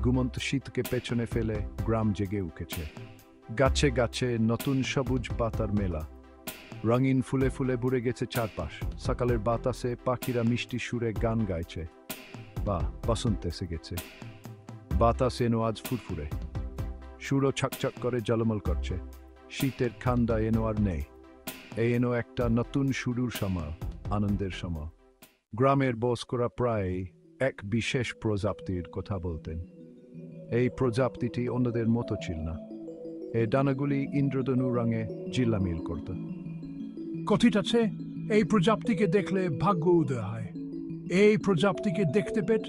ঘুমন্ত শীতকে পেছনে ফেলে গ্রাম জেগে উঠেছে। গাছে গাছে নতুন সবুজ পাতার মেলা, রঙিন ফুলে ফুলে ভরে গেছে চারপাশ। সকালের বাতাসে পাখিরা মিষ্টি সুরে গান গাইছে। বা বসন্ত এসে গেছে। বাতাস এনো আজ ফুরফুরে, সুরও ছকছক করে ঝলমল করছে। শীতের ঠান্ডা এনো আর নেই, এই এনো একটা নতুন শুরুর সময়, আনন্দের সময়। গ্রামের বয়স্করা প্রায় এক বিশেষ প্রজাতির কথা বলতেন। এই প্রজাতিটি অন্যদের মতো ছিল না। এই ডানাগুলি ইন্দ্রধনু রঙে ঝিলামিল করত। কথিত আছে, এই প্রজাতিকে দেখলে ভাগ্য উদয় হয়। এই প্রজাতিকে দেখতে পেট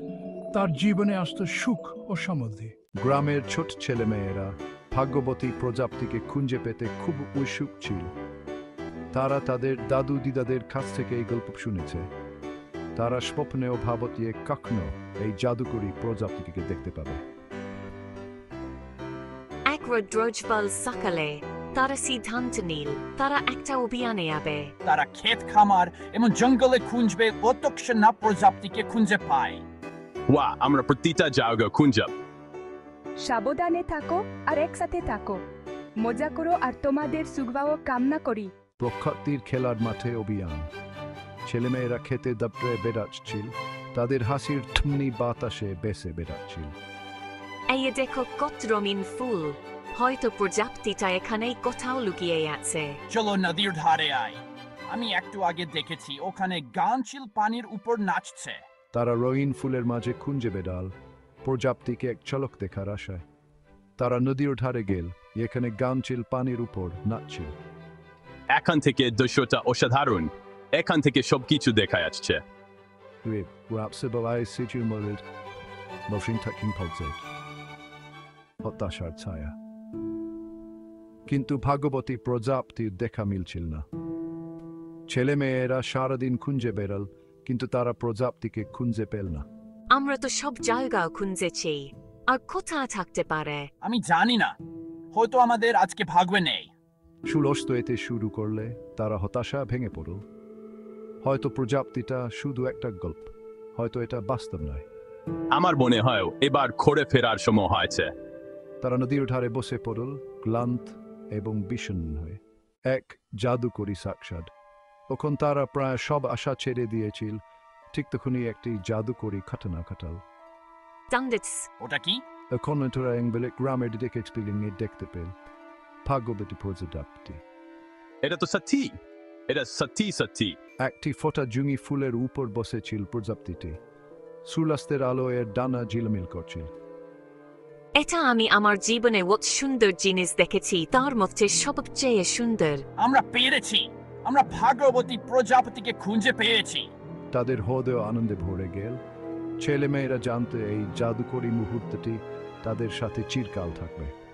তার জীবনে আসত সুখ ও সমৃদ্ধি। গ্রামের ছোট ছেলেমেয়েরা ভাগ্যবতী প্রজাতিকে খুঁজে পেতে খুব উৎসুক ছিল। তারা তাদের দাদু দিদাদের কাছ থেকে এই গল্প শুনেছে। তারা স্বপ্নেও ভাবতে কখনো এই জাদুকরী প্রজাতিকে দেখতে পাবে। এক রৌদ্রোজ্জ্বল সকালে তারা সিদ্ধান্ত নিল তারা একটা অভিযানে যাবে। তারা ক্ষেত খামার এবং জঙ্গলে খুঁজবে কতক্ষণ না প্রজাতিকে খুঁজে পায়। ওয়া, আমরা প্রতিটা জায়গা খুঁজব। সাবধানে থাকো আর একসাথে থাকো, মজা করো আর তোমাদের সুখভাও কামনা করি। প্রকৃতির খেলার মাঠে অভিযান। ছেলেমেয়েরা খেতে দাপড়ে বেড়াচ্ছিল, তাদের হাসির ঠুমনি বাতাসে বেসে বেড়াচ্ছিল। এই দেখো কত রঙিন ফুল, হয়তো প্রজাতিটা এখানেই কোথাও লুকিয়ে আছে। চলো নদীর ধারে আয়। আমি একটু আগে দেখেছি ওখানে গানচিল পানির উপর নাচছে। তারা রঙিন ফুলের মাঝে খুঁজে বেড়াল প্রজাতিকে এক ঝলক দেখার আশায়। তারা নদীর ধারে গেল, এখানে গানচিল পানির উপর নাচছিল। এখান থেকে দৃশ্যটা অসাধারণ, এখান থেকে সবকিছু দেখা যাচ্ছে। হতাশার ছায়া। কিন্তু ভাগ্যবতী প্রজাতির দেখা মিলছিল না। ছেলেমেয়েরা সারাদিন খুঁজে বেড়াল, কিন্তু তারা প্রজাতিকে খুঁজে পেল না। আমরা তো সব জায়গা খুঁজেছি, আর কোথায় থাকতে পারে? আমি জানি না, হয়তো আমাদের আজকে ভাগ্যে নেই। সূর্যাস্ত এতে শুরু করলে তারা হতাশা ভেঙে পড়ল। হয়তো প্রজাতিটা শুধু একটা গল্প, হয়তো এটা বাস্তব নয়। আমার মনে হয় এবার ঘুরে ফেরার সময় হয়েছে। তারা নদীর ধারে বসে পড়ল, ক্লান্ত এবং বিষণ্ণ হয়ে। এক জাদুকরী সাক্ষাৎ। তখন তারা প্রায় সব আশা ছেড়ে দিয়েছিল। ঠিক তখনই একটি জাদুকরী ঘটনা ঘটাল। ওটা কি? এখন তারা এংবেলে গ্রামের দিকে এক্সপিরিয়ে দেখতে পেল ভাগ্যবতী প্রজাতি। এটা তো সত্যি, এটা সত্যি সত্যি। একটি ফোটা জুঙি ফুলের উপর বসেছিল প্রজাতিটি। সূর্যাস্তের আলো এর ডানা ঝিলমিল করছিল। এটা আমি আমার জীবনে কত সুন্দর জিনিস দেখেছি, তার মধ্যে সবচেয়ে সুন্দর। আমরা পেরেছি, আমরা ভাগ্যবতী প্রজাতিকে খুঁজে পেয়েছি। তাদের হৃদয় আনন্দে ভরে গেল। ছেলেমেয়েরা জানতে এই জাদুকরী মুহূর্তটি তাদের সাথে চিরকাল থাকবে।